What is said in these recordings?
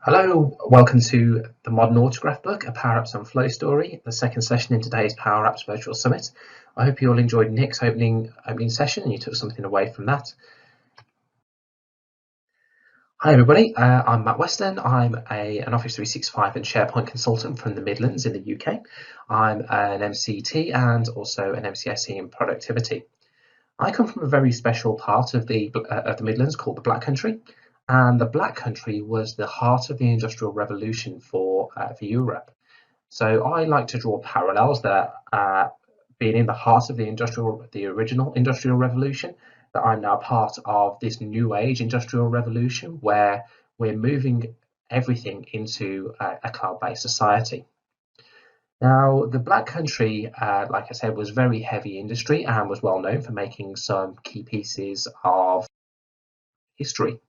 Hello, welcome to the Modern Autograph Book, a PowerApps and Flow story, the second session in today's PowerApps Virtual Summit. I hope you all enjoyed Nick's opening session and you took something away from that. Hi everybody, I'm Matt Weston. I'm an Office 365 and SharePoint consultant from the Midlands in the UK. I'm an MCT and also an MCSE in productivity. I come from a very special part of the Midlands called the Black Country, and the Black Country was the heart of the Industrial Revolution for Europe. So I like to draw parallels that being in the heart of the original Industrial Revolution, that I'm now part of this new age Industrial Revolution where we're moving everything into a cloud-based society. Now, the Black Country, like I said, was very heavy industry and was well known for making some key pieces of history.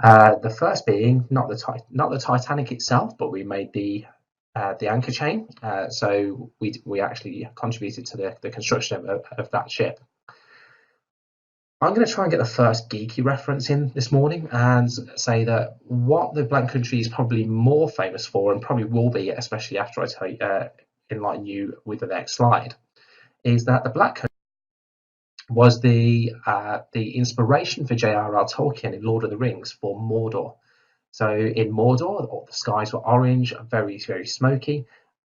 The first being not the Titanic itself, but we made the anchor chain. So we actually contributed to the construction of that ship. I'm going to try and get the first geeky reference in this morning and say that what the Black Country is probably more famous for, and probably will be, especially after I enlighten you with the next slide, is that the Black Country was the inspiration for J.R.R. Tolkien in Lord of the Rings for Mordor. So in Mordor, the skies were orange, very, very smoky.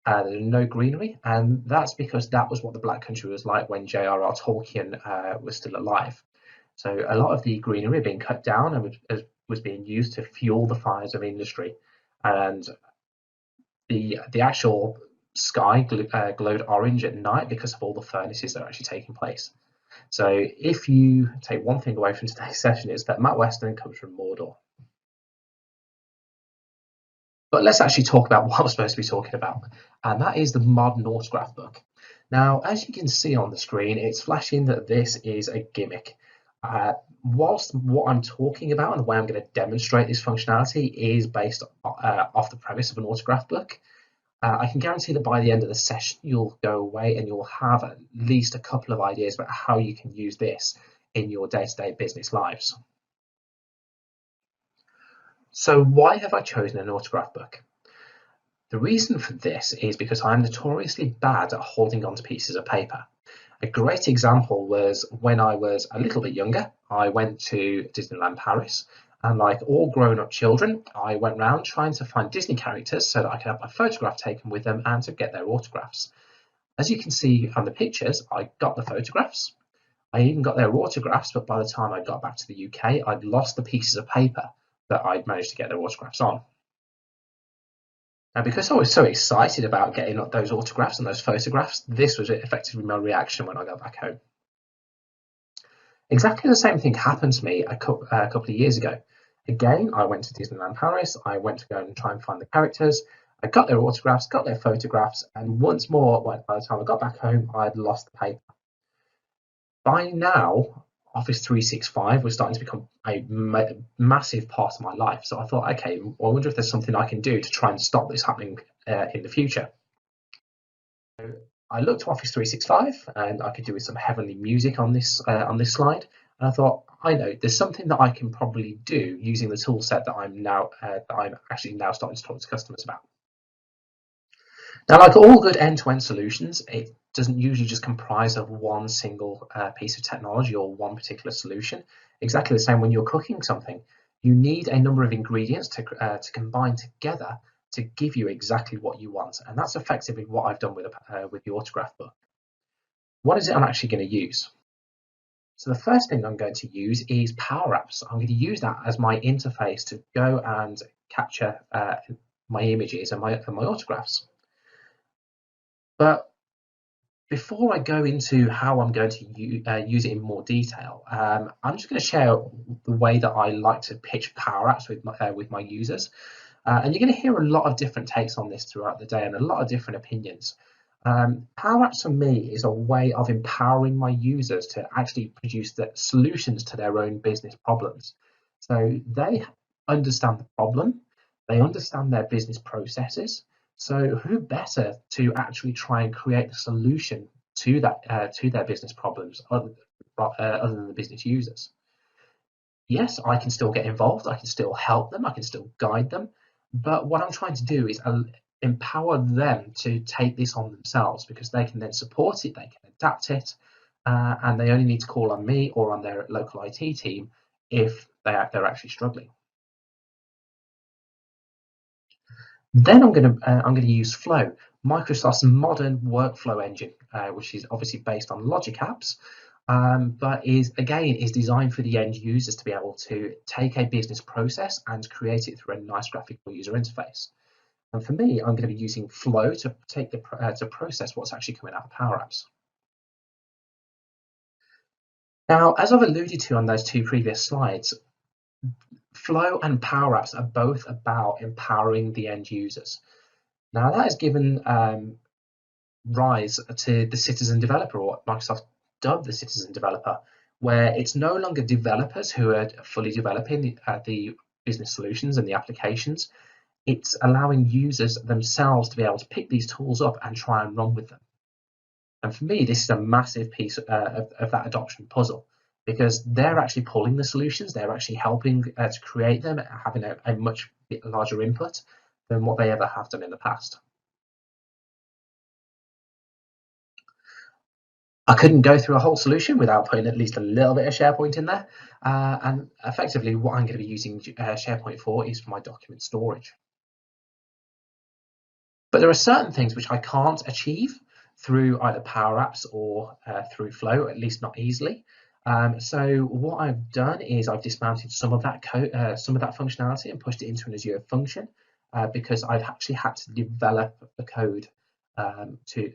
There was no greenery, and that's because that was what the Black Country was like when J.R.R. Tolkien was still alive. So a lot of the greenery being cut down and was being used to fuel the fires of industry, and the actual sky glowed orange at night because of all the furnaces that are actually taking place. So if you take one thing away from today's session, is that Matt Weston comes from Mordor. But let's actually talk about what we're supposed to be talking about, and that is the Modern Autograph Book. Now, as you can see on the screen, it's flashing that this is a gimmick. Whilst what I'm talking about and the way I'm going to demonstrate this functionality is based off the premise of an autograph book, I can guarantee that by the end of the session, you'll go away and you'll have at least a couple of ideas about how you can use this in your day-to-day business lives. So why have I chosen an autograph book? The reason for this is because I'm notoriously bad at holding on to pieces of paper. A great example was when I was a little bit younger. I went to Disneyland Paris, and like all grown-up children, I went around trying to find Disney characters so that I could have my photograph taken with them and to get their autographs. As you can see on the pictures, I got the photographs. I even got their autographs, but by the time I got back to the UK, I'd lost the pieces of paper that I'd managed to get their autographs on. Now, because I was so excited about getting those autographs and those photographs, this was effectively my reaction when I got back home. Exactly the same thing happened to me a couple of years ago. Again, I went to Disneyland Paris. I went to go and try and find the characters. I got their autographs, got their photographs, and once more, by the time I got back home, I'd lost the paper. By now, Office 365 was starting to become a massive part of my life. So I thought, okay, I wonder if there's something I can do to try and stop this happening in the future. So I looked to Office 365 and I could do with some heavenly music on this slide. And I thought, I know there's something that I can probably do using the tool set that I'm actually now starting to talk to customers about. Now, like all good end-to-end solutions, it doesn't usually just comprise of one single piece of technology or one particular solution. Exactly the same when you're cooking something. You need a number of ingredients to combine together to give you exactly what you want. And that's effectively what I've done with the autograph book. What is it I'm actually going to use? So the first thing I'm going to use is PowerApps. I'm going to use that as my interface to go and capture my images and my autographs. But before I go into how I'm going to use it in more detail, I'm just going to share the way that I like to pitch PowerApps with my users. And you're going to hear a lot of different takes on this throughout the day and a lot of different opinions. PowerApps for me is a way of empowering my users to actually produce the solutions to their own business problems. So they understand the problem, they understand their business processes. So who better to actually try and create the solution to that to their business problems other than the business users? Yes, I can still get involved. I can still help them. I can still guide them. But what I'm trying to do is empower them to take this on themselves, because they can then support it, they can adapt it, and they only need to call on me or on their local IT team if they're actually struggling. Then I'm going to use Flow, Microsoft's modern workflow engine, which is obviously based on Logic apps, but is designed for the end users to be able to take a business process and create it through a nice graphical user interface. And for me, I'm going to be using Flow to take to process what's actually coming out of PowerApps. Now, as I've alluded to on those two previous slides, Flow and PowerApps are both about empowering the end users. Now, that has given rise to the citizen developer, or what Microsoft dubbed the citizen developer, where it's no longer developers who are fully developing the business solutions and the applications. It's allowing users themselves to be able to pick these tools up and try and run with them. And for me, this is a massive piece of that adoption puzzle, because they're actually pulling the solutions, they're actually helping to create them, having a much larger input than what they ever have done in the past. I couldn't go through a whole solution without putting at least a little bit of SharePoint in there. And effectively, what I'm going to be using SharePoint for is for my document storage. But there are certain things which I can't achieve through either PowerApps or through Flow, at least not easily. So what I've done is I've dismounted some of that code, some of that functionality, and pushed it into an Azure function, because I've actually had to develop the code to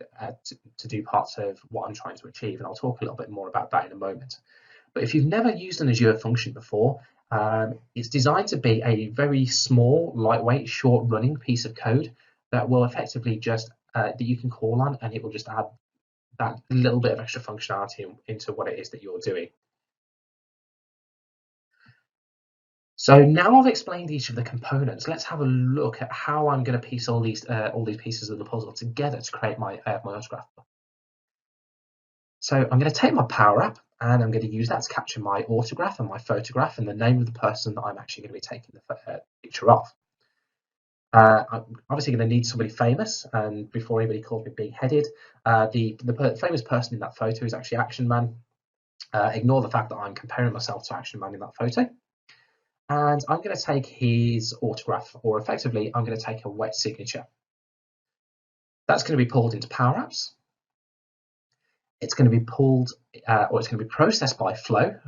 do parts of what I'm trying to achieve, and I'll talk a little bit more about that in a moment. But if you've never used an Azure function before, it's designed to be a very small, lightweight, short-running piece of code that will effectively just that you can call on, and it will just add that little bit of extra functionality into what it is that you're doing. So now I've explained each of the components, let's have a look at how I'm going to piece all these pieces of the puzzle together to create my autograph. So I'm going to take my Power App and I'm going to use that to capture my autograph and my photograph and the name of the person that I'm actually going to be taking the picture of. I'm obviously going to need somebody famous, and before anybody calls me big-headed, the famous person in that photo is actually Action Man. Ignore the fact that I'm comparing myself to Action Man in that photo. And I'm going to take his autograph, or effectively, I'm going to take a wet signature. That's going to be pulled into PowerApps. It's going to be pulled, or it's going to be processed by Flow,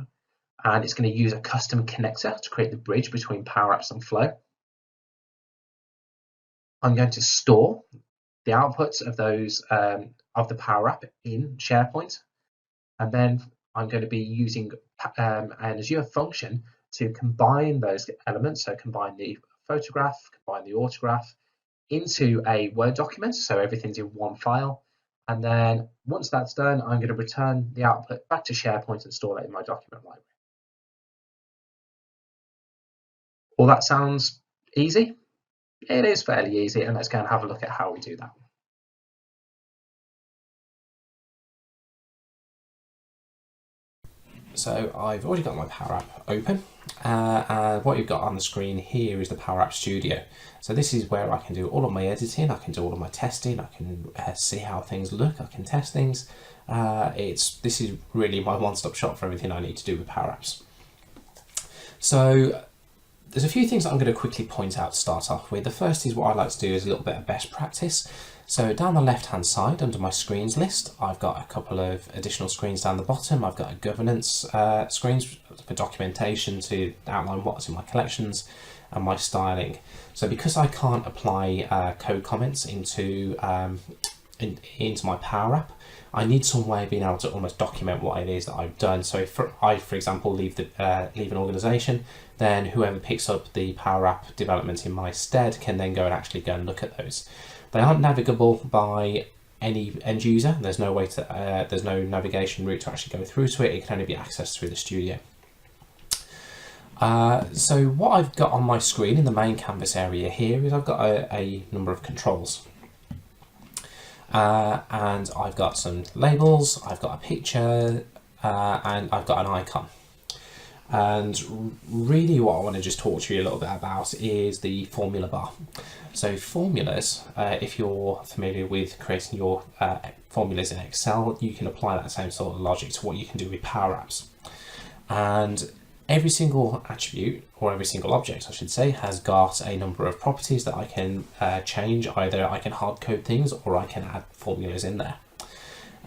and it's going to use a custom connector to create the bridge between PowerApps and Flow. I'm going to store the outputs of those of the Power App in SharePoint, and then I'm going to be using an Azure function to combine those elements. So combine the photograph, combine the autograph into a Word document, so everything's in one file. And then once that's done, I'm going to return the output back to SharePoint and store it in my document library. All that sounds easy? It is fairly easy, and let's go and have a look at how we do that. So I've already got my Power App open, and what you've got on the screen here is the Powerup Studio. So this is where I can do all of my editing, I can do all of my testing, I can see how things look, I can test things. This is really my one-stop shop for everything I need to do with Power Apps. So there's a few things that I'm going to quickly point out to start off with. The first is what I like to do is a little bit of best practice. So down the left hand side under my screens list, I've got a couple of additional screens down the bottom. I've got a governance screens for documentation to outline what's in my collections and my styling. So because I can't apply code comments into my Power App, I need some way of being able to almost document what it is that I've done. So if I, for example, leave an organization, then whoever picks up the Power App development in my stead can then go and look at those. They aren't navigable by any end user. There's no way to, there's no navigation route to actually go through to it. It can only be accessed through the studio. So what I've got on my screen in the main canvas area here is I've got a number of controls. And I've got some labels, I've got a picture, and I've got an icon. And really what I want to just talk to you a little bit about is the formula bar. So formulas, if you're familiar with creating your formulas in Excel, you can apply that same sort of logic to what you can do with PowerApps. And every single attribute, or every single object I should say, has got a number of properties that I can change. Either I can hard code things or I can add formulas in there.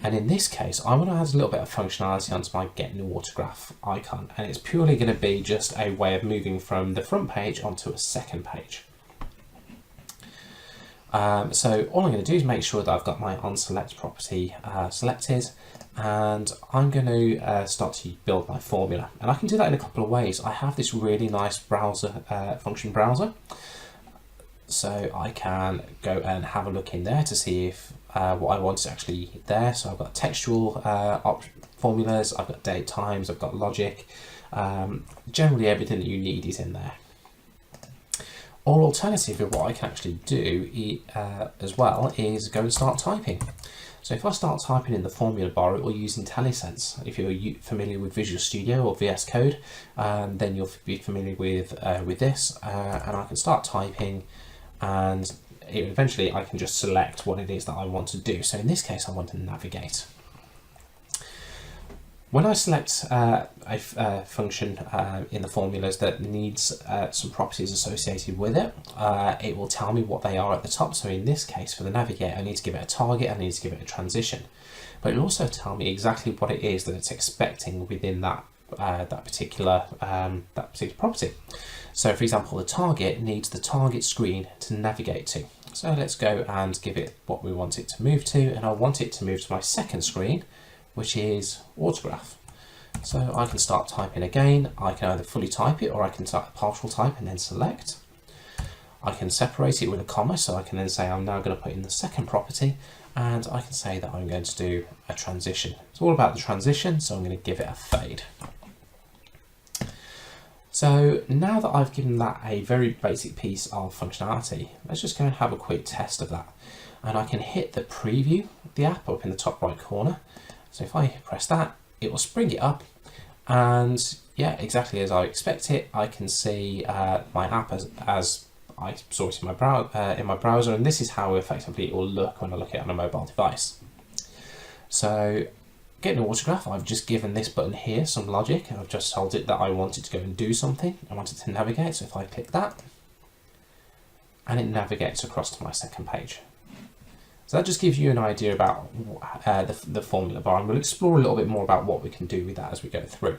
And in this case, I want to add a little bit of functionality onto my Get New Autograph icon. And it's purely going to be just a way of moving from the front page onto a second page. So all I'm going to do is make sure that I've got my onSelect property selected, and I'm going to start to build my formula. And I can do that in a couple of ways. I have this really nice browser, function browser. So I can go and have a look in there to see if what I want is actually there. So I've got textual formulas, I've got date times, I've got logic. Generally everything that you need is in there. Or alternatively, what I can actually do as well is go and start typing. So if I start typing in the formula bar, it will use IntelliSense. If you're familiar with Visual Studio or VS Code, then you'll be familiar with this. And I can start typing, and eventually I can just select what it is that I want to do. So in this case, I want to navigate. When I select a function in the formulas that needs some properties associated with it, it will tell me what they are at the top. So in this case, for the navigate, I need to give it a target, I need to give it a transition. But it'll also tell me exactly what it is that it's expecting within that particular property. So for example, the target needs the target screen to navigate to. So let's go and give it what we want it to move to, and I want it to move to my second screen, which is autograph. So I can start typing again. I can either fully type it or I can type partial type and then select. I can separate it with a comma, so I can then say I'm now going to put in the second property, and I can say that I'm going to do a transition. It's all about the transition, so I'm going to give it a fade. So now that I've given that a very basic piece of functionality, let's just go and have a quick test of that. And I can hit the preview of the app up in the top right corner. So if I press that, it will spring it up, and yeah, exactly as I expect it. I can see my app as I saw it in my browser, and this is how effectively it will look when I look at it on a mobile device. So Get an autograph, I've just given this button here some logic, and I've just told it that I want it to go and do something. I want it to navigate, so if I click that, and it navigates across to my second page. So that just gives you an idea about the formula bar, and we'll explore a little bit more about what we can do with that as we go through.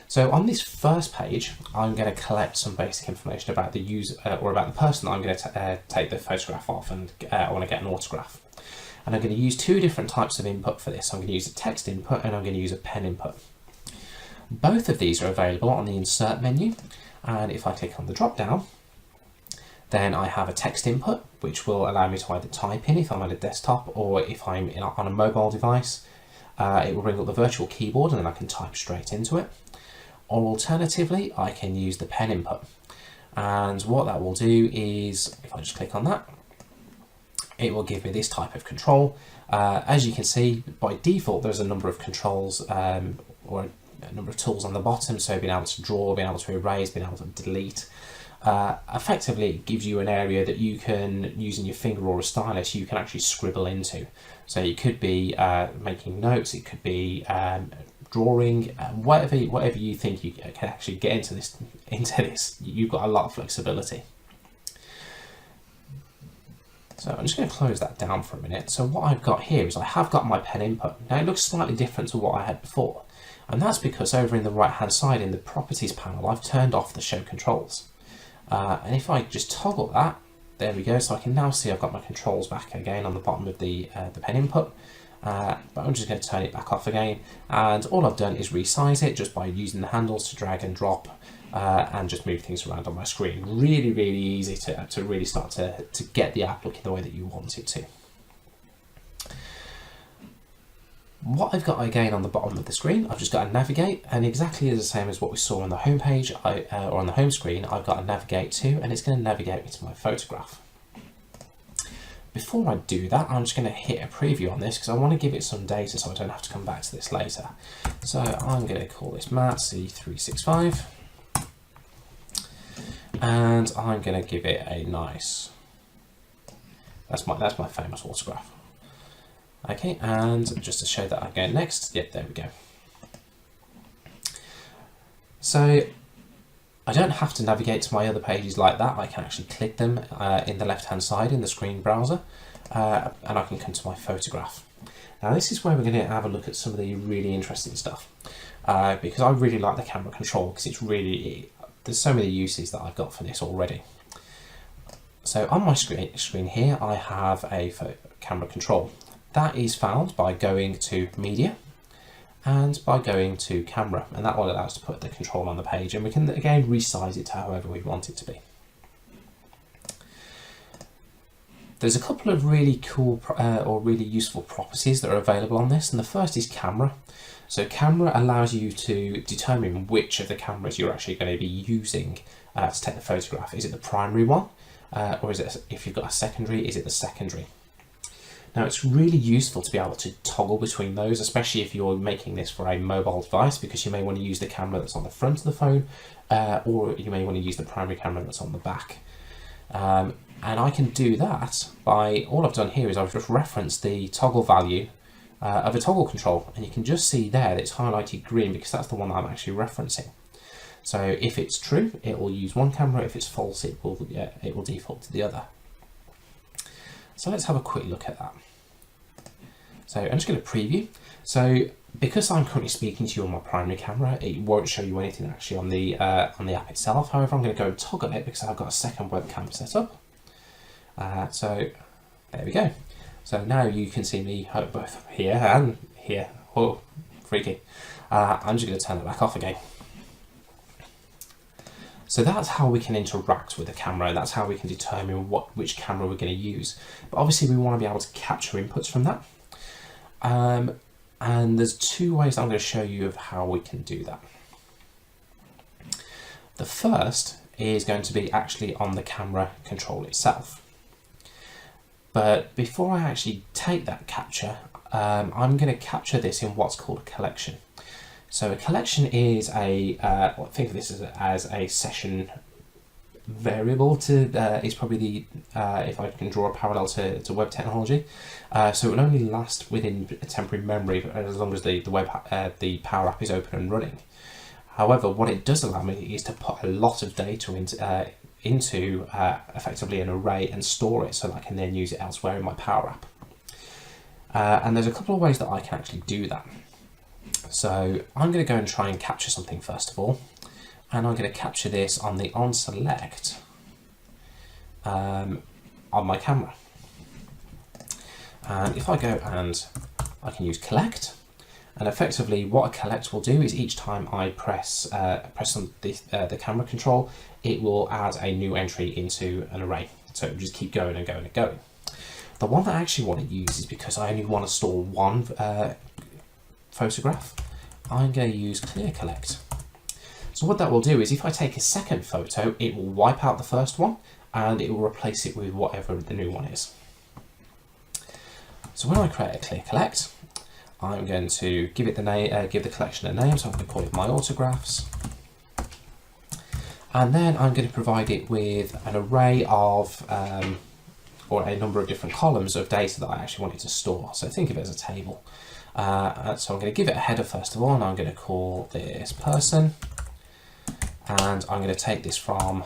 So on this first page, I'm going to collect some basic information about the user or about the person that I'm going to take the photograph of, and I want to get an autograph. And I'm going to use two different types of input for this. I'm going to use a text input and I'm going to use a pen input. Both of these are available on the insert menu, and if I click on the drop down, then I have a text input, which will allow me to either type in if I'm on a desktop, or if I'm on a mobile device, it will bring up the virtual keyboard and then I can type straight into it. Or alternatively, I can use the pen input. And what that will do is, if I just click on that, it will give me this type of control. As you can see, by default, there's a number of controls or a number of tools on the bottom. So being able to draw, being able to erase, being able to delete. Effectively, it gives you an area that you can, using your finger or a stylus, you can actually scribble into. So you could be making notes, it could be drawing, whatever you think you can actually get into this. You've got a lot of flexibility. So I'm just going to close that down for a minute. So what I've got here is I have got my pen input. Now it looks slightly different to what I had before, and that's because over in the right hand side in the properties panel, I've turned off the show controls. And if I just toggle that, there we go. So I can now see I've got my controls back again on the bottom of the pen input. But I'm just going to turn it back off again. And all I've done is resize it just by using the handles to drag and drop and just move things around on my screen. Really, really easy to really start to get the app looking the way that you want it to. What I've got again on the bottom of the screen, I've just got a navigate, and exactly the same as what we saw on the home page or on the home screen, I've got a navigate to, and it's going to navigate me to my photograph. Before I do that, I'm just going to hit a preview on this because I want to give it some data so I don't have to come back to this later. So I'm going to call this Matt C365, and I'm going to give it a nice, that's my famous autograph. Okay, and just to show that I go next, yeah, there we go. So I don't have to navigate to my other pages like that. I can actually click them in the left-hand side in the screen browser, and I can come to my photograph. Now this is where we're going to have a look at some of the really interesting stuff, because I really like the camera control because there's so many uses that I've got for this already. So on my screen here, I have a camera control. That is found by going to Media and by going to Camera, and that will allow us to put the control on the page, and we can again resize it to however we want it to be. There's a couple of really cool or really useful properties that are available on this, and the first is Camera. So Camera allows you to determine which of the cameras you're actually going to be using to take the photograph. Is it the primary one, or is it, if you've got a secondary, is it the secondary? Now it's really useful to be able to toggle between those, especially if you're making this for a mobile device, because you may want to use the camera that's on the front of the phone, or you may want to use the primary camera that's on the back. And I can do that by, all I've done here is I've just referenced the toggle value of a toggle control, and you can just see there that it's highlighted green because that's the one that I'm actually referencing. So if it's true, it will use one camera. If it's false, it will default to the other. So let's have a quick look at that. So I'm just going to preview. So because I'm currently speaking to you on my primary camera, it won't show you anything actually on the app itself. However, I'm going to go and toggle it because I've got a second webcam set up. So there we go. So now you can see me both here and here. Oh, freaky. I'm just going to turn it back off again. So that's how we can interact with the camera. That's how we can determine which camera we're going to use. But obviously we want to be able to capture inputs from that. And there's two ways I'm going to show you of how we can do that. The first is going to be actually on the camera control itself. But before I actually take that capture, I'm going to capture this in what's called a collection. So a collection is think of this as a session variable is probably the, if I can draw a parallel to web technology. So it will only last within a temporary memory as long as the Power App is open and running. However, what it does allow me is to put a lot of data into effectively an array and store it so that I can then use it elsewhere in my Power App. And there's a couple of ways that I can actually do that. So I'm going to go and try and capture something first of all, and I'm going to capture this on the onSelect on my camera. And if I go and I can use collect, and effectively what a collect will do is each time I press on the camera control, it will add a new entry into an array. So it will just keep going and going and going. The one that I actually want to use is because I only want to store one photograph. I'm going to use clear collect. So what that will do is if I take a second photo, it will wipe out the first one and it will replace it with whatever the new one is. So when I create a clear collect, I'm going to give it the name, give the collection a name. So I'm going to call it my autographs, and then I'm going to provide it with an array of or a number of different columns of data that I actually want it to store. So think of it as a table. So I'm going to give it a header first of all, and I'm going to call this person, and I'm going to take this from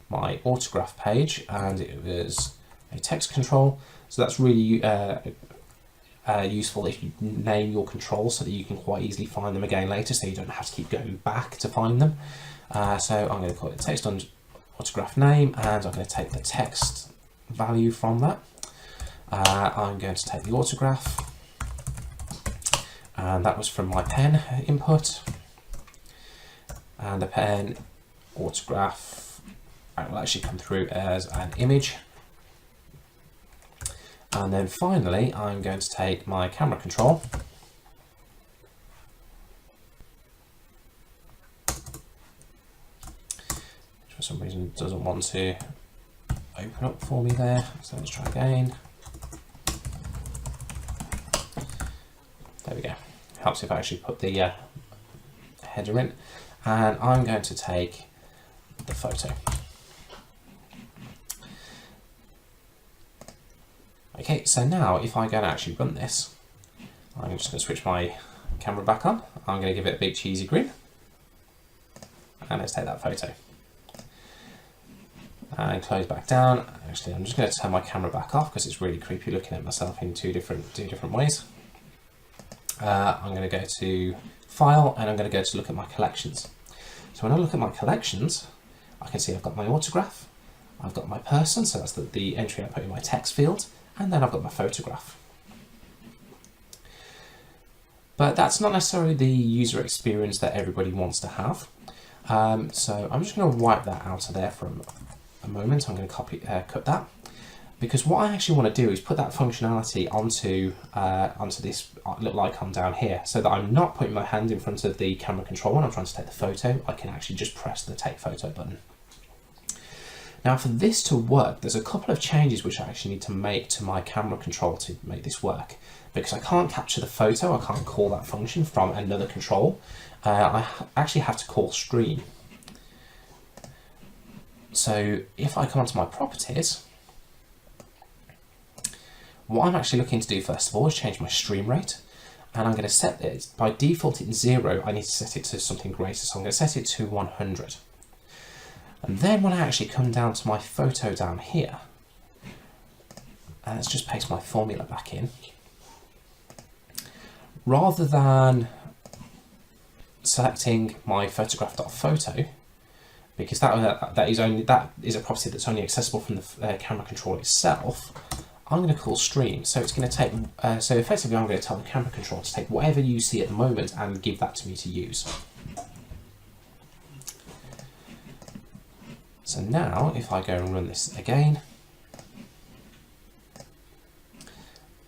my autograph page, and it was a text control. So that's really useful if you name your controls so that you can quite easily find them again later, so you don't have to keep going back to find them. So I'm going to call it text on autograph name, and I'm going to take the text value from that. I'm going to take the autograph, and that was from my pen input, and the pen autograph will actually come through as an image. And then finally, I'm going to take my camera control, which for some reason doesn't want to open up for me there. So let's try again. There we go. Helps if I actually put the header in. And I'm going to take the photo. Okay, so now if I go and actually run this, I'm just going to switch my camera back on. I'm going to give it a big cheesy grin. And let's take that photo. And close back down. Actually, I'm just going to turn my camera back off because it's really creepy looking at myself in two different ways. I'm going to go to File, and I'm going to go to look at my collections. So when I look at my collections, I can see I've got my autograph, I've got my person, so that's the entry I put in my text field, and then I've got my photograph. But that's not necessarily the user experience that everybody wants to have. So I'm just going to wipe that out of there for a moment. I'm going to cut that, because what I actually want to do is put that functionality onto this little icon down here, so that I'm not putting my hand in front of the camera control when I'm trying to take the photo. I can actually just press the take photo button. Now for this to work, there's a couple of changes which I actually need to make to my camera control to make this work, because I can't capture the photo, I can't call that function from another control. I actually have to call stream. So if I come onto my properties, what I'm actually looking to do first of all is change my stream rate, and I'm going to set it, by default it's 0, I need to set it to something greater, so I'm going to set it to 100. And then when I actually come down to my photo down here, and let's just paste my formula back in, rather than selecting my photograph.photo, because that is a property that's only accessible from the camera control itself, I'm going to call stream. So it's going to take, so effectively I'm going to tell the camera control to take whatever you see at the moment and give that to me to use. So now if I go and run this again,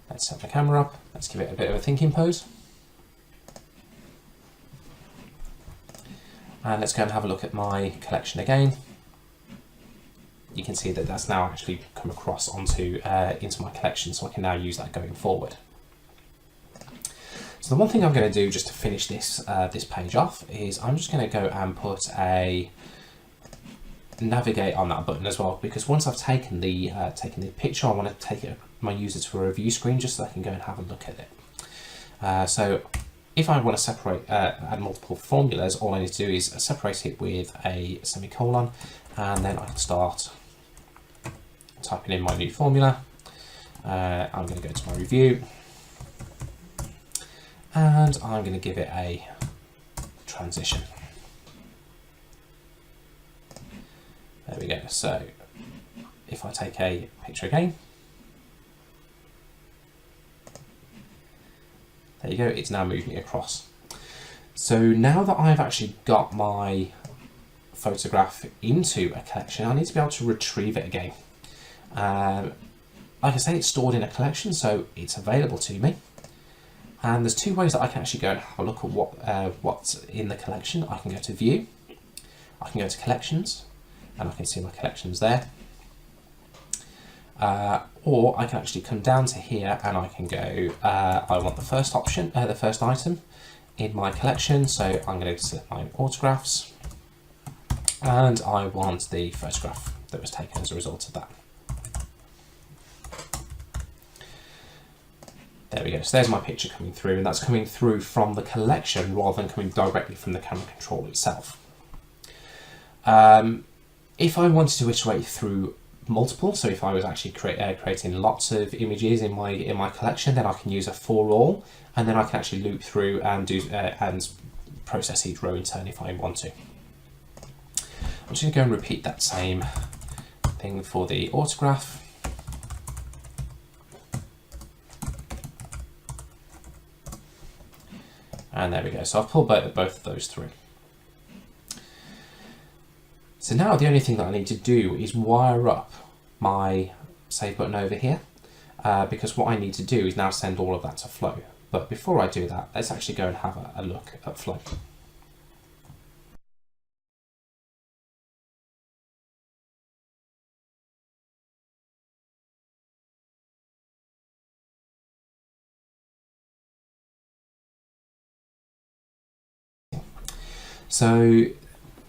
let's set the camera up, let's give it a bit of a thinking pose. And let's go and have a look at my collection again. You can see that that's now actually come across onto into my collection, so I can now use that going forward. So the one thing I'm going to do just to finish this this page off is I'm just going to go and put a navigate on that button as well, because once I've taken the picture, I want to take my user to a review screen just so I can go and have a look at it. So if I want to separate add multiple formulas, all I need to do is separate it with a semicolon, and then I can start typing in my new formula. I'm going to go to my review, and I'm going to give it a transition. There we go. So if I take a picture again, there you go, it's now moving across. So now that I've actually got my photograph into a collection, I need to be able to retrieve it again. Like I say, it's stored in a collection, so it's available to me. And there's two ways that I can actually go and have a look at what's in the collection. I can go to View, I can go to Collections, and I can see my collections there. Or I can actually come down to here and I can go, I want the first option, the first item in my collection, so I'm going to select my autographs, and I want the photograph that was taken as a result of that. There we go, so there's my picture coming through, and that's coming through from the collection rather than coming directly from the camera control itself. If I wanted to iterate through multiple, so if I was actually creating lots of images in my collection, then I can use a for all, and then I can actually loop through and do and process each row in turn if I want to. I'm just going to go and repeat that same thing for the autograph. And there we go. So I've pulled both of those through. So now the only thing that I need to do is wire up my save button over here, because what I need to do is now send all of that to Flow. But before I do that, let's actually go and have a look at Flow. So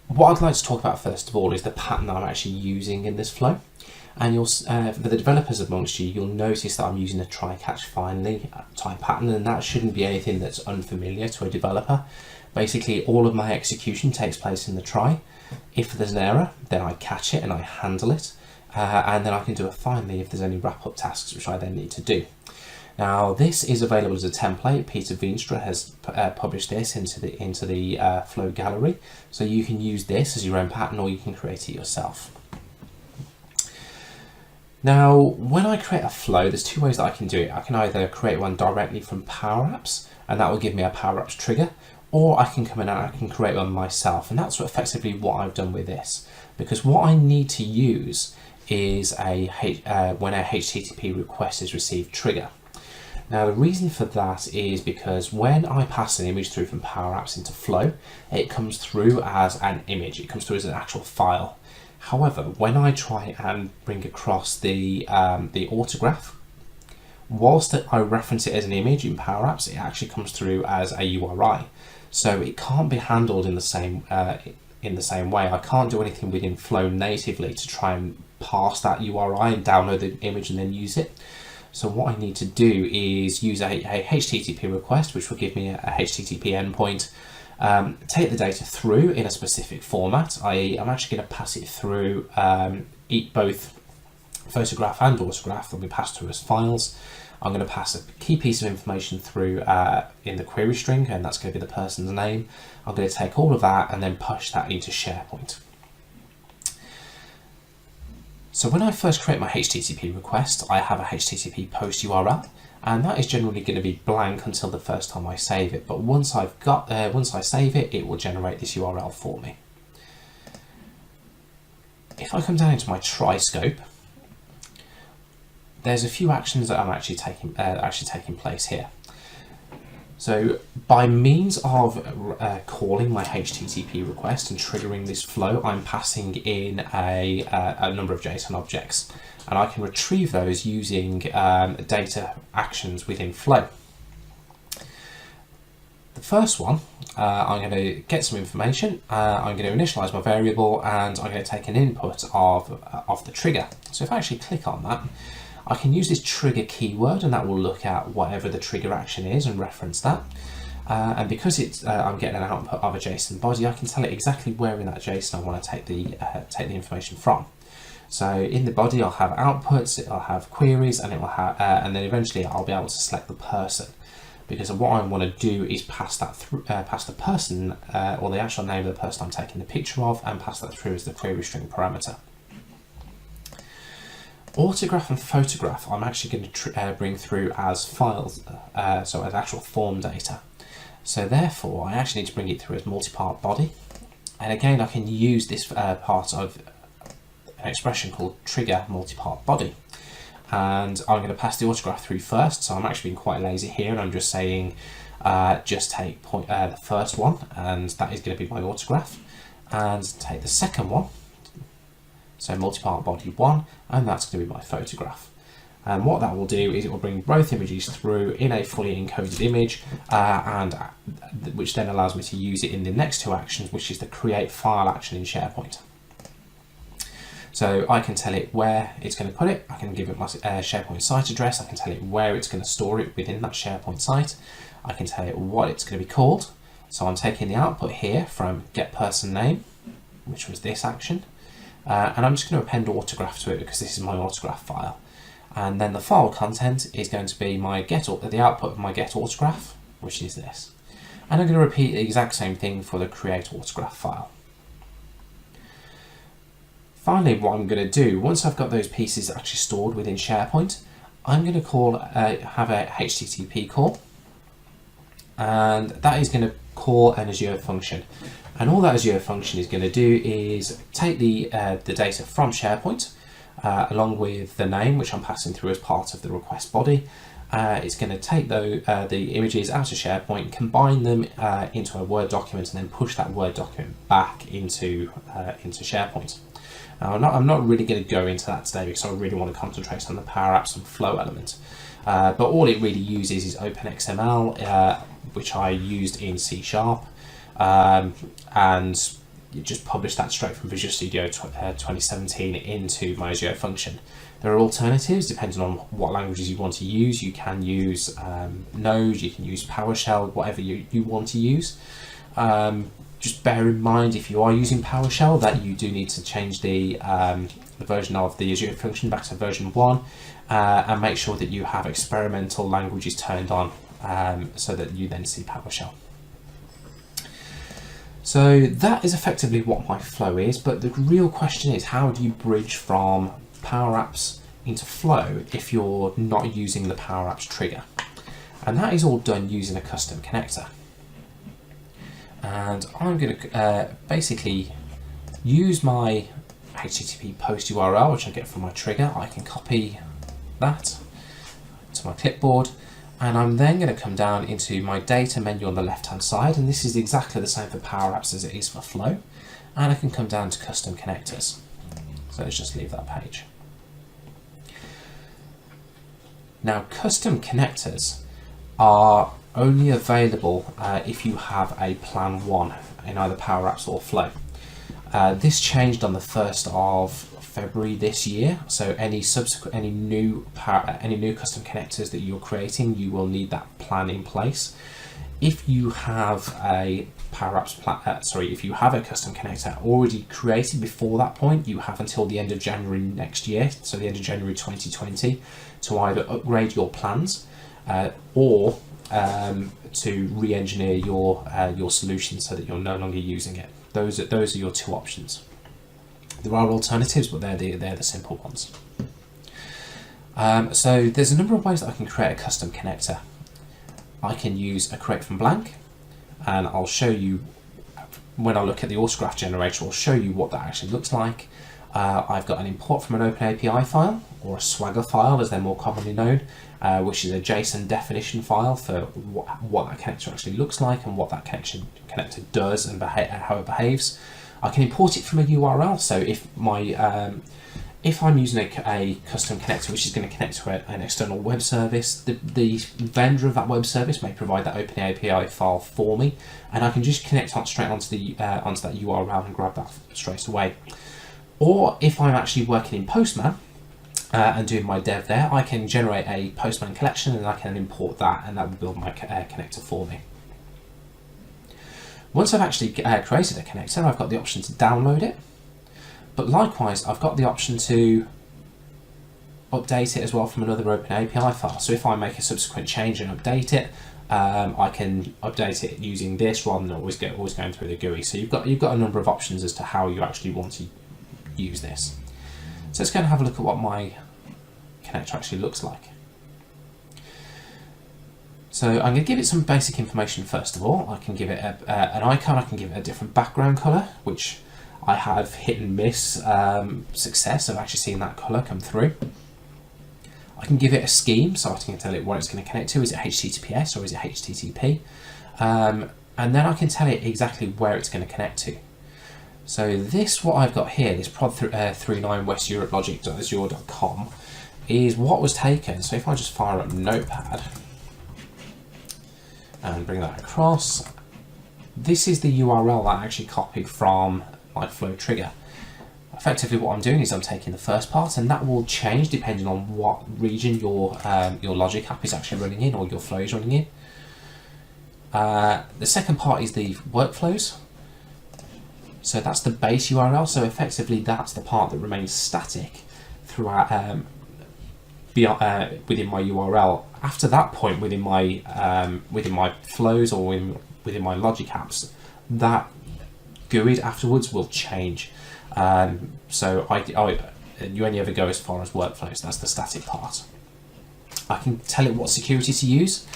what I'd like to talk about first of all is the pattern that I'm actually using in this flow. And you'll, for the developers amongst you, you'll notice that I'm using a try catch finally type pattern, and that shouldn't be anything that's unfamiliar to a developer. Basically, all of my execution takes place in the try. If there's an error, then I catch it and I handle it, and then I can do a finally if there's any wrap-up tasks which I then need to do. Now, this is available as a template. Peter Veenstra has published this into the flow gallery, so you can use this as your own pattern, or you can create it yourself. Now, when I create a flow, there's two ways that I can do it. I can either create one directly from PowerApps, and that will give me a PowerApps trigger, or I can come in and I can create one myself, and that's effectively what I've done with this. Because what I need to use is when a HTTP request is received trigger. Now, the reason for that is because when I pass an image through from PowerApps into Flow, it comes through as an image. It comes through as an actual file. However, when I try and bring across the autograph, whilst I reference it as an image in PowerApps, it actually comes through as a URI. So it can't be handled in the same way. I can't do anything within Flow natively to try and parse that URI and download the image and then use it. So what I need to do is use a HTTP request, which will give me a HTTP endpoint, take the data through in a specific format, i.e. I'm actually going to pass it through both photograph and autograph. They'll be passed through as files. I'm going to pass a key piece of information through in the query string, and that's going to be the person's name. I'm going to take all of that and then push that into SharePoint. So when I first create my HTTP request, I have a HTTP post URL, and that is generally going to be blank until the first time I save it. But once I save it, it will generate this URL for me. If I come down into my try scope, there's a few actions that I'm actually taking place here. So by means of calling my HTTP request and triggering this flow, I'm passing in a number of JSON objects, and I can retrieve those using data actions within Flow. The first one, I'm going to get some information, I'm going to initialize my variable, and I'm going to take an input of the trigger. So if I actually click on that, I can use this trigger keyword, and that will look at whatever the trigger action is and reference that. And because I'm getting an output of a JSON body, I can tell it exactly where in that JSON I want to take the information from. So in the body, I'll have outputs, I'll have queries, and it will have, and then eventually I'll be able to select the person. Because what I want to do is pass that through, pass the person or the actual name of the person I'm taking the picture of, and pass that through as the query string parameter. Autograph and photograph I'm actually going to bring through as files, so as actual form data. So therefore I actually need to bring it through as multi-part body, and again I can use this part of an expression called trigger multi-part body, and I'm going to pass the autograph through first. So I'm actually being quite lazy here, and I'm just saying just take the first one, and that is going to be my autograph, and take the second one, so multi-part body 1, and that's going to be my photograph. And what that will do is it will bring both images through in a fully encoded image, which then allows me to use it in the next two actions, which is the create file action in SharePoint. So I can tell it where it's going to put it, I can give it my SharePoint site address, I can tell it where it's going to store it within that SharePoint site, I can tell it what it's going to be called. So I'm taking the output here from get person name, which was this action, and I'm just going to append autograph to it because this is my autograph file. And then the file content is going to be the output of my get autograph, which is this. And I'm going to repeat the exact same thing for the create autograph file. Finally, what I'm going to do, once I've got those pieces actually stored within SharePoint, I'm going to have a HTTP call, and that is going to call an Azure function. And all that Azure function is going to do is take the data from SharePoint, along with the name, which I'm passing through as part of the request body. It's going to take the images out of SharePoint, combine them into a Word document, and then push that Word document back into SharePoint. Now, I'm not really going to go into that today because I really want to concentrate on the PowerApps and Flow element. But all it really uses is OpenXML, which I used in C#. and you just publish that straight from Visual Studio 2017 into my Azure function. There are alternatives depending on what languages you want to use. You can use Node, you can use PowerShell, whatever you want to use. Just bear in mind, if you are using PowerShell, that you do need to change the version of the Azure function back to version 1, and make sure that you have experimental languages turned on, so that you then see PowerShell. So that is effectively what my flow is, but the real question is, how do you bridge from PowerApps into Flow if you're not using the PowerApps trigger? And that is all done using a custom connector. And I'm going to basically use my HTTP post URL, which I get from my trigger. I can copy that to my clipboard, and I'm then going to come down into my data menu on the left hand side, and this is exactly the same for PowerApps as it is for Flow, and I can come down to custom connectors. So let's just leave that page. Now, custom connectors are only available if you have a Plan 1 in either PowerApps or Flow. This changed on the 1st of February this year, so any new custom connectors that you're creating, you will need that plan in place. If you have a if you have a custom connector already created before that point, you have until the end of January next year, so the end of January 2020, to either upgrade your plans or to re-engineer your solution so that you're no longer using it. Those are your two options. There are alternatives, but they're the simple ones. So there's a number of ways that I can create a custom connector. I can use a create from blank, and I'll show you when I look at the autograph generator. I'll show you what that actually looks like. I've got an import from an OpenAPI file, or a Swagger file as they're more commonly known, which is a JSON definition file for what that connector actually looks like and what that connector does and how it behaves. I can import it from a URL, so if I'm using a custom connector which is going to connect to an external web service, the vendor of that web service may provide that OpenAPI file for me, and I can just connect straight onto that URL and grab that straight away. Or if I'm actually working in Postman and doing my dev there, I can generate a Postman collection and I can import that, and that will build my connector for me. Once I've actually created a connector, I've got the option to download it, but likewise I've got the option to update it as well from another OpenAPI file. So if I make a subsequent change and update it, I can update it using this rather than always going through the GUI. So you've got a number of options as to how you actually want to use this. So let's go and have a look at what my connector actually looks like. So I'm going to give it some basic information first of all. I can give it an icon, I can give it a different background colour, which I have hit and miss success of actually seeing that colour come through. I can give it a scheme, so I can tell it what it's going to connect to. Is it HTTPS or is it HTTP? And then I can tell it exactly where it's going to connect to. So what I've got here, this prod39 westeuropelogic.azure.com, is what was taken. So if I just fire up Notepad and bring that across, this is the URL that I actually copied from my Flow trigger. Effectively what I'm doing is I'm taking the first part, and that will change depending on what region your logic app is actually running in, or your flow is running in. The second part is the workflows. So that's the base URL, so effectively that's the part that remains static throughout within my URL. After that point, within my flows or within my logic apps, that GUID afterwards will change. So you only ever go as far as workflows. That's the static part. I can tell it what security to use.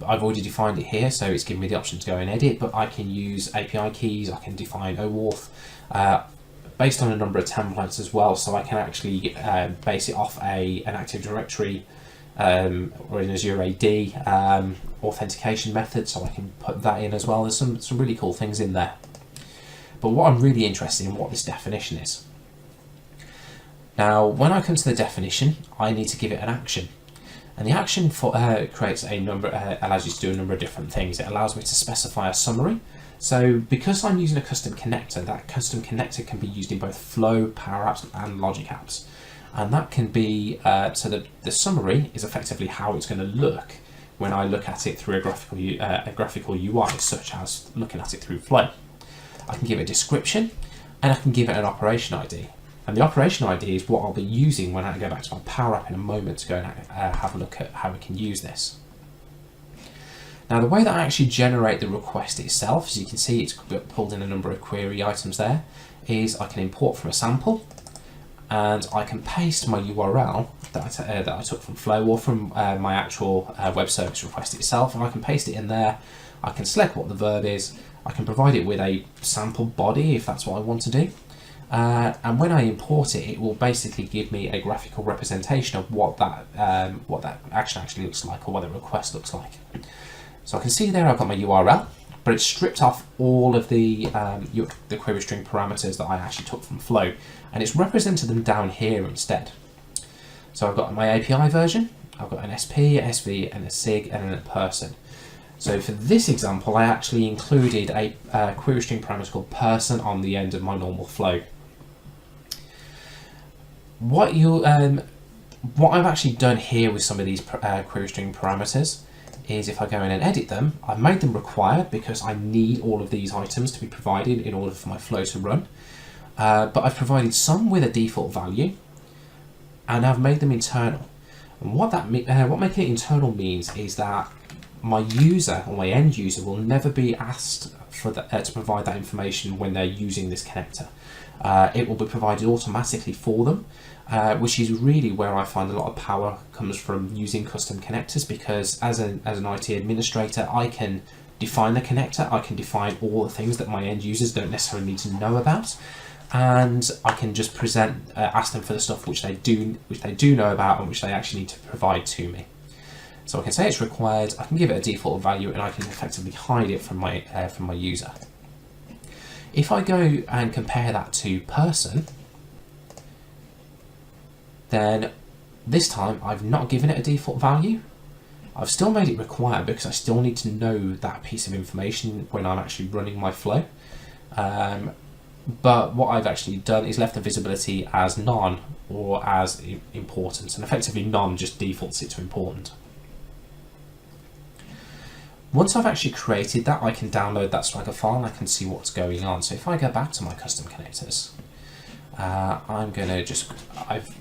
I've already defined it here, so it's giving me the option to go and edit, but I can use API keys, I can define OAuth, based on a number of templates as well, so I can actually base it off an Active Directory or an Azure AD authentication method, so I can put that in as well. There's some really cool things in there. But what I'm really interested in, what this definition is. Now, when I come to the definition, I need to give it an action. And the action creates a number, allows you to do a number of different things. It allows me to specify a summary. So because I'm using a custom connector, that custom connector can be used in both Flow, PowerApps, and Logic Apps. And that can be, so the summary is effectively how it's going to look when I look at it through a graphical UI, such as looking at it through Flow. I can give it a description, and I can give it an operation ID. And the operation ID is what I'll be using when I go back to my Powerup in a moment to go and have a look at how we can use this. Now, the way that I actually generate the request itself, as you can see, it's pulled in a number of query items there, is I can import from a sample, and I can paste my URL that I took from Flow or from my actual web service request itself, and I can paste it in there. I can select what the verb is. I can provide it with a sample body if that's what I want to do. And when I import it, it will basically give me a graphical representation of what that action actually looks like, or what the request looks like. So I can see there I've got my URL, but it's stripped off all of the query string parameters that I actually took from Flow, and it's represented them down here instead. So I've got my API version, I've got an SP, SV, and a SIG, and then a person. So for this example, I actually included a query string parameter called person on the end of my normal Flow. What I've actually done here with some of these query string parameters is, if I go in and edit them, I've made them required because I need all of these items to be provided in order for my Flow to run. But I've provided some with a default value, and I've made them internal. And what making it internal means is that my user, or my end user, will never be asked for to provide that information when they're using this connector. It will be provided automatically for them, which is really where I find a lot of power comes from using custom connectors, because as an IT administrator, I can define the connector, I can define all the things that my end users don't necessarily need to know about, and I can just ask them for the stuff which they do know about and which they actually need to provide to me. So I can say it's required, I can give it a default value, and I can effectively hide it from my user. If I go and compare that to person, then this time I've not given it a default value. I've still made it required because I still need to know that piece of information when I'm actually running my Flow. But what I've actually done is left the visibility as none or as important, and effectively none just defaults it to important. Once I've actually created that, I can download that Swagger file and I can see what's going on. So if I go back to my custom connectors, I've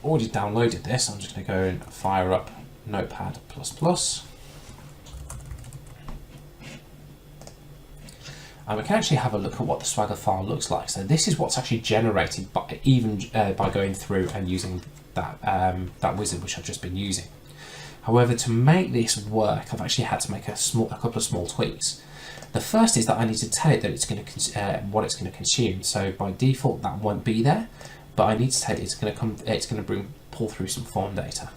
already downloaded this. I'm just going to go and fire up Notepad++. And we can actually have a look at what the Swagger file looks like. So this is what's actually generated by going through and using that wizard which I've just been using. However, to make this work, I've actually had to make a couple of small tweaks. The first is that I need to tell it that it's going to what it's going to consume. So by default, that won't be there, but I need to tell it it's going to pull through some form data.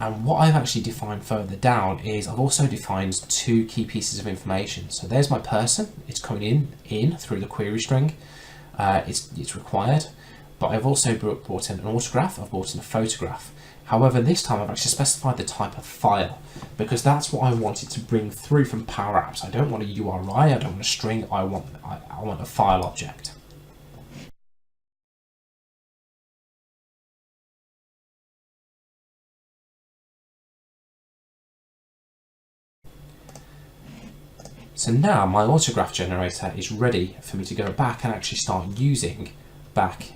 And what I've actually defined further down is I've also defined two key pieces of information. So there's my person. It's coming in through the query string. It's required. But I've also brought in an autograph, I've brought in a photograph. However, this time I've actually specified the type of file, because that's what I wanted to bring through from PowerApps. I don't want a URI, I don't want a string, I want a file object. So now my autograph generator is ready for me to go back and actually start using back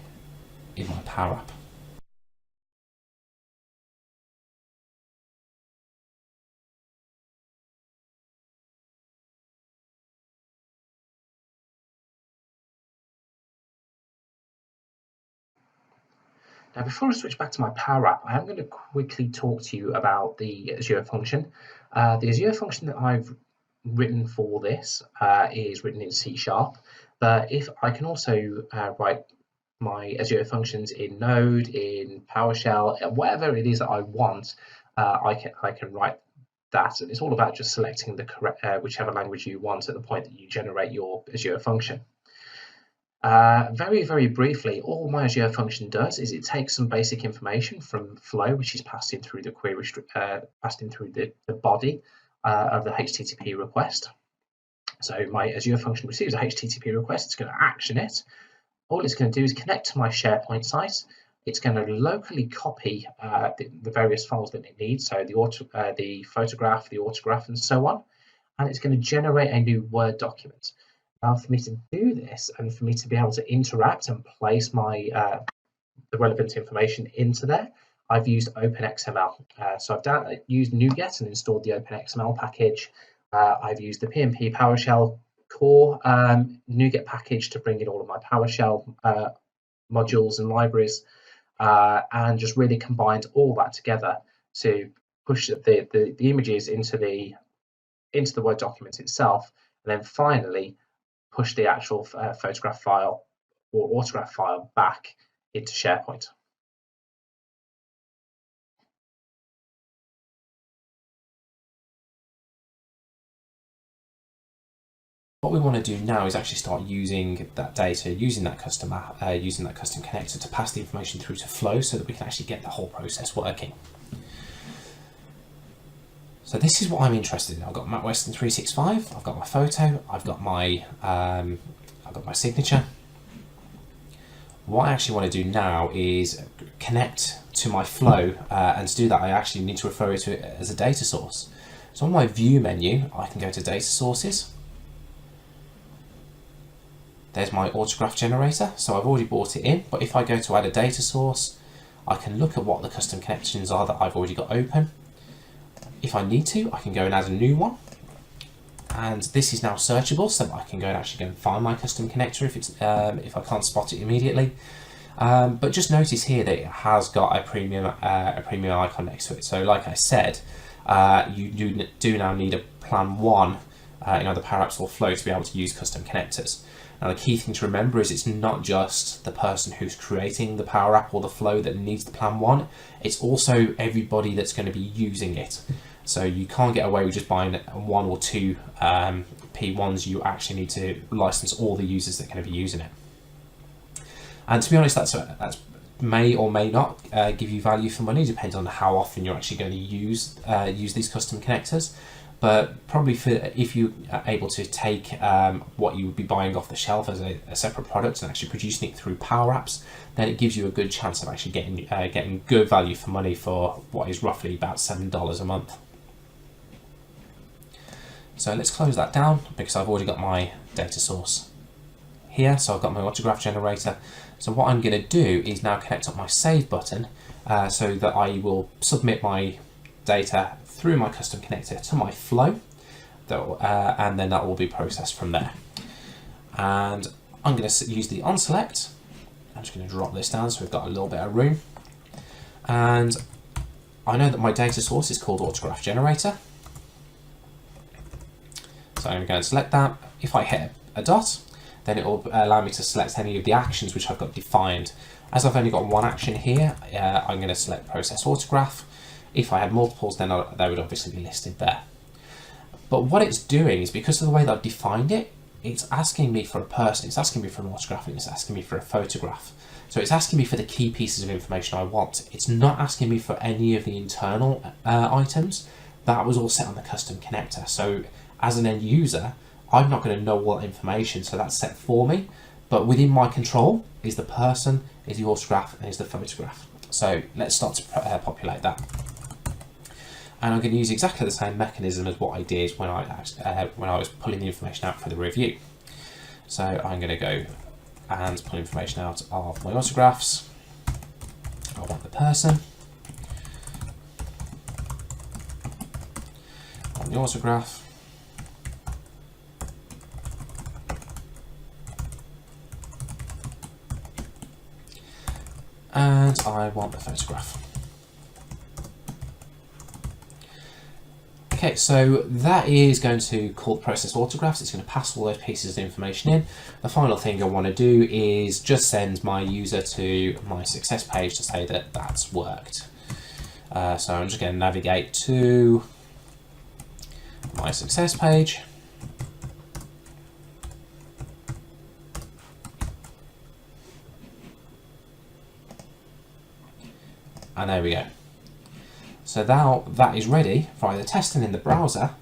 in my Powerup. Now, before I switch back to my Powerup, I am going to quickly talk to you about the Azure function. The Azure function that I've written for this is written in C#, but if I can also write my Azure functions in Node, in PowerShell, whatever it is that I want, I can write that, and it's all about just selecting the correct whichever language you want at the point that you generate your Azure function. Very briefly, all my Azure function does is it takes some basic information from flow, which is passed in through the query, passed in through the body of the HTTP request. So my Azure function receives a HTTP request, it's going to action it. All it's going to do is connect to my SharePoint site. It's going to locally copy the various files that it needs, so the photograph, the autograph, and so on, and it's going to generate a new Word document. Now, for me to do this and for me to be able to interact and place my the relevant information into there, I've used OpenXML. So I've used NuGet and installed the OpenXML package. I've used the PnP PowerShell core NuGet package to bring in all of my PowerShell modules and libraries, and just really combined all that together to push the images into the Word document itself, and then finally push the actual photograph file or autograph file back into SharePoint. What we want to do now is actually start using that data, using that custom connector to pass the information through to Flow so that we can actually get the whole process working. So this is what I'm interested in. I've got Matt Weston 365, I've got my photo, I've got my signature. What I actually want to do now is connect to my Flow, and to do that I actually need to refer to it as a data source. So on my view menu, I can go to data sources. There's my autograph generator, so I've already brought it in, but if I go to add a data source, I can look at what the custom connections are that I've already got open. If I need to, I can go and add a new one. And this is now searchable, so I can go and find my custom connector if I can't spot it immediately. But just notice here that it has got a premium icon next to it. So like I said, you do now need a plan 1 in either PowerApps or Flow to be able to use custom connectors. Now the key thing to remember is it's not just the person who's creating the Power App or the Flow that needs the plan 1, it's also everybody that's going to be using it. So you can't get away with just buying 1 or 2 P1s, you actually need to license all the users that are going to be using it. And to be honest, that's may or may not give you value for money, depends on how often you're actually going to use these custom connectors. But probably if you are able to take what you would be buying off the shelf as a separate product and actually producing it through PowerApps, then it gives you a good chance of actually getting good value for money for what is roughly about $7 a month. So let's close that down because I've already got my data source here. So I've got my autograph generator. So what I'm going to do is now connect up my save button so that I will submit my data through my custom connector to my Flow, and then that will be processed from there. And I'm going to use the onSelect. I'm just going to drop this down so we've got a little bit of room. And I know that my data source is called Autograph Generator. So I'm going to select that. If I hit a dot, then it will allow me to select any of the actions which I've got defined. As I've only got one action here, I'm going to select Process Autograph. If I had multiples, then they would obviously be listed there. But what it's doing is, because of the way that I've defined it, it's asking me for a person, it's asking me for an autograph, and it's asking me for a photograph. So it's asking me for the key pieces of information I want. It's not asking me for any of the internal items. That was all set on the custom connector. So as an end user, I'm not going to know what information, so that's set for me. But within my control is the person, is the autograph, and is the photograph. So let's start to populate that. And I'm going to use exactly the same mechanism as what I did when I was pulling the information out for the review. So I'm going to go and pull information out of my autographs. I want the person. I want the autograph. And I want the photograph. Okay, so that is going to call the process autographs. It's going to pass all those pieces of information in. The final thing I want to do is just send my user to my success page to say that that's worked. So I'm just going to navigate to my success page. And there we go. So now that is ready for either testing in the browser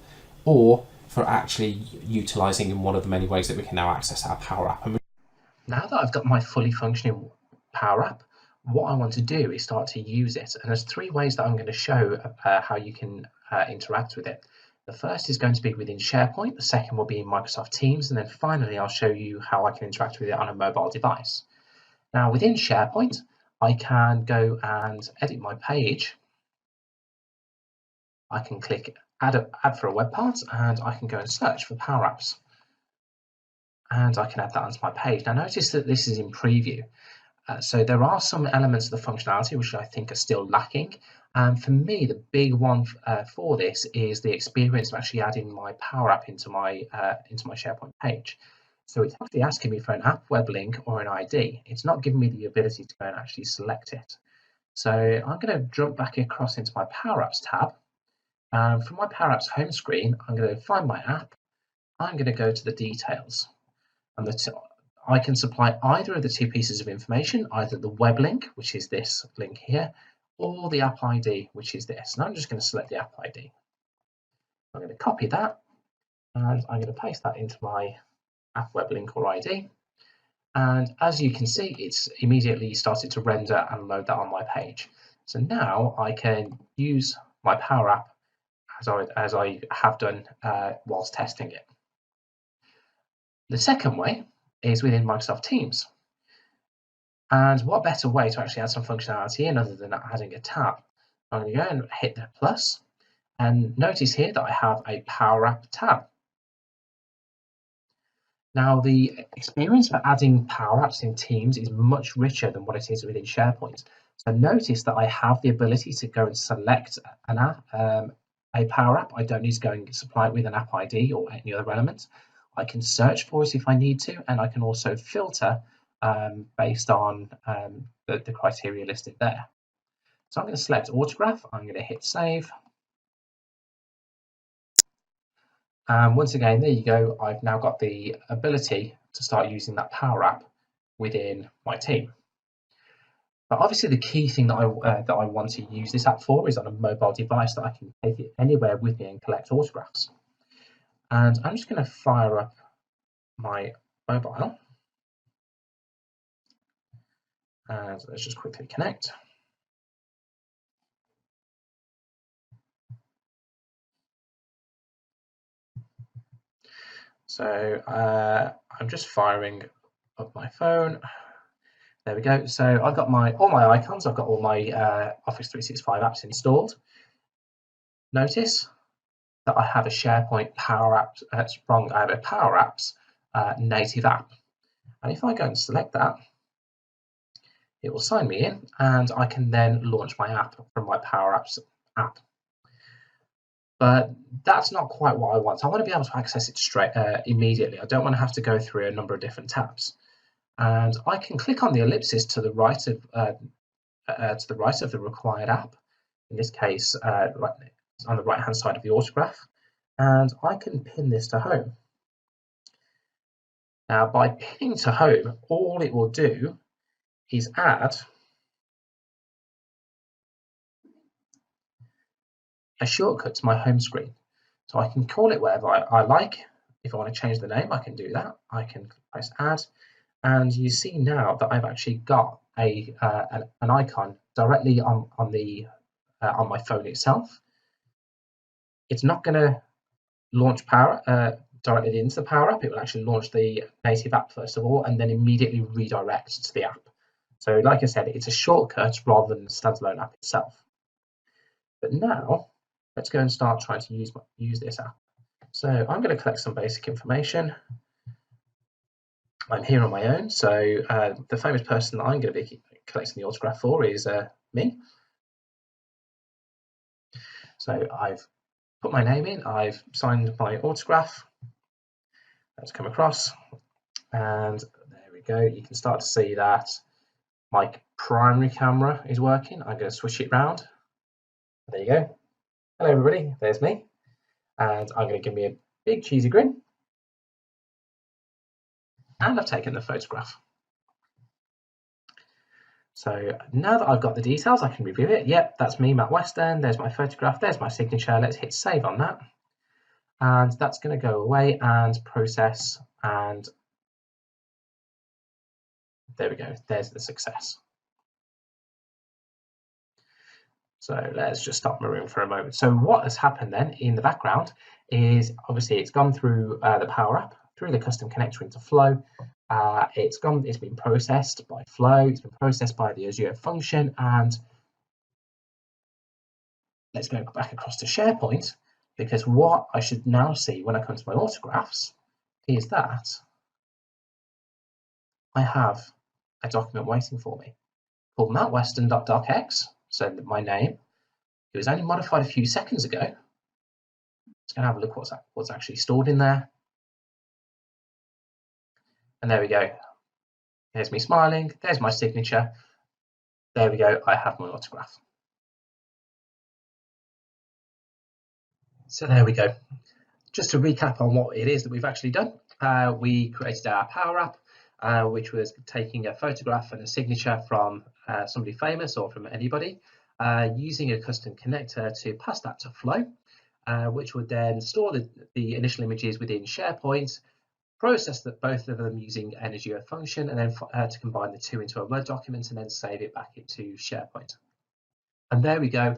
or for actually utilising in one of the many ways that we can now access our Power App. Now that I've got my fully functioning Power App, what I want to do is start to use it. And there's three ways that I'm going to show how you can interact with it. The first is going to be within SharePoint, the second will be in Microsoft Teams, and then finally I'll show you how I can interact with it on a mobile device. Now within SharePoint, I can go and edit my page. I can click add for a web part, and I can go and search for Power Apps. And I can add that onto my page. Now notice that this is in preview. So there are some elements of the functionality which I think are still lacking. For me, the big one for this is the experience of actually adding my Power App into my SharePoint page. So it's actually asking me for an app web link or an ID. It's not giving me the ability to go and actually select it. So I'm going to jump back across into my Power Apps tab. From my Power Apps home screen, I'm going to find my app. I'm going to go to the details. And I can supply either of the two pieces of information, either the web link, which is this link here, or the app ID, which is this. And I'm just going to select the app ID. I'm going to copy that, and I'm going to paste that into my app web link or ID. And as you can see, it's immediately started to render and load that on my page. So now I can use my Power App as I have done whilst testing it. The second way is within Microsoft Teams. And what better way to actually add some functionality in other than adding a tab? I'm going to go and hit the plus, and notice here that I have a Power App tab. Now the experience for adding Power Apps in Teams is much richer than what it is within SharePoint. So notice that I have the ability to go and select an app, a Power App. I don't need to go and supply it with an app ID or any other element. I can search for it if I need to, and I can also filter based on the criteria listed there. So I'm going to select Autograph, I'm going to hit Save. Once again, there you go, I've now got the ability to start using that Power App within my team. But obviously the key thing that I want to use this app for is on a mobile device that I can take it anywhere with me and collect autographs. And I'm just going to fire up my mobile. And let's just quickly connect. So I'm just firing up my phone. There we go. So I've got all my icons. I've got all my Office 365 apps installed. Notice that I have a SharePoint PowerApps I have a PowerApps native app. And if I go and select that, it will sign me in, and I can then launch my app from my PowerApps app. But that's not quite what I want. I want to be able to access it straight immediately. I don't want to have to go through a number of different tabs. And I can click on the ellipsis to the right of the required app. In this case, right on the right-hand side of the autograph, and I can pin this to home. Now, by pinning to home, all it will do is add a shortcut to my home screen. So I can call it whatever I like. If I want to change the name, I can do that. I can press add, and you see now that I've actually got an icon directly on my phone itself. It's not going to launch directly into the Power App. It will actually launch the native app first of all, and then immediately redirect to the app. So like I said, it's a shortcut rather than the standalone app itself. But now let's go and start trying to use this app. So I'm going to collect some basic information. I'm here on my own, so the famous person that I'm going to be collecting the autograph for is me. So I've put my name in, I've signed my autograph. Let's come across, and there we go. You can start to see that my primary camera is working. I'm going to switch it round. There you go. Hello everybody, there's me. And I'm going to give me a big cheesy grin. And I've taken the photograph. So now that I've got the details, I can review it. Yep, that's me, Matt Weston. There's my photograph. There's my signature. Let's hit save on that. And that's going to go away and process. And there we go. There's the success. So let's just stop Maroon for a moment. So what has happened then in the background is obviously it's gone through the Power App, through the custom connector into Flow. It's been processed by Flow. It's been processed by the Azure function. And let's go back across to SharePoint, because what I should now see when I come to my autographs is that I have a document waiting for me called mattweston.docx. So my name, it was only modified a few seconds ago. Let's go and have a look what's actually stored in there. And there we go. There's me smiling. There's my signature. There we go. I have my autograph. So there we go. Just to recap on what it is that we've actually done, we created our Power App, which was taking a photograph and a signature from somebody famous or from anybody, using a custom connector to pass that to Flow, which would then store the initial images within SharePoint, process both of them using an Azure function, and then to combine the two into a Word document and then save it back into SharePoint. And there we go.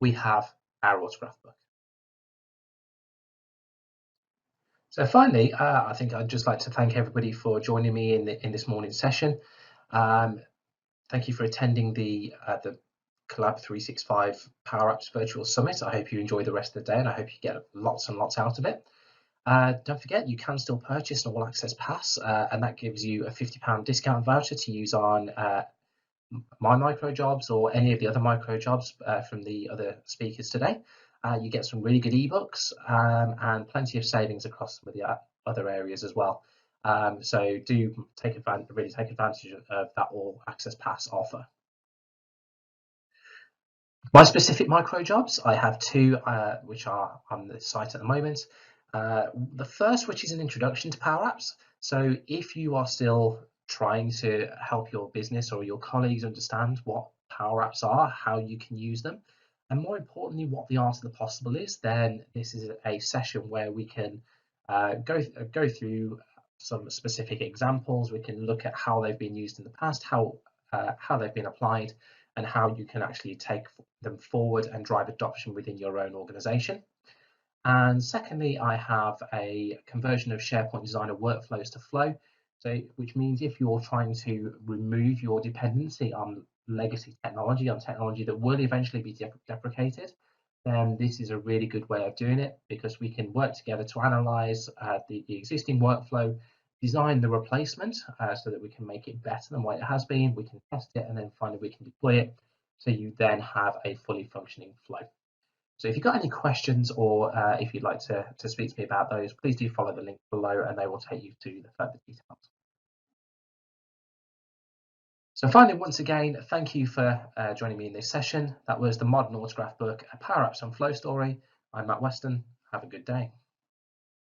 We have our autograph book. So finally, I think I'd just like to thank everybody for joining me in this morning's session. Thank you for attending the Collab 365 PowerApps Virtual Summit. I hope you enjoy the rest of the day and I hope you get lots and lots out of it. Don't forget, you can still purchase an All Access Pass, and that gives you a £50 discount voucher to use on my micro jobs or any of the other micro jobs from the other speakers today. You get some really good ebooks and plenty of savings across some of the other areas as well. So do really take advantage of that All Access Pass offer. My specific micro jobs, I have two which are on the site at the moment. The first, which is an introduction to Power Apps. So if you are still trying to help your business or your colleagues understand what Power Apps are, how you can use them, and more importantly, what the art of the possible is, then this is a session where we can go through some specific examples. We can look at how they've been used in the past, how they've been applied, and how you can actually take them forward and drive adoption within your own organization. And secondly, I have a conversion of SharePoint Designer workflows to Flow, which means if you're trying to remove your dependency on legacy technology, on technology that will eventually be deprecated, then this is a really good way of doing it, because we can work together to analyze the existing workflow, design the replacement so that we can make it better than what it has been, we can test it, and then finally we can deploy it, so you then have a fully functioning Flow. So if you've got any questions or if you'd like to speak to me about those, please do follow the link below and they will take you to the further details. So finally, once again, thank you for joining me in this session. That was the Modern Autograph Book, a Power Apps and Flow story. I'm Matt Weston. Have a good day.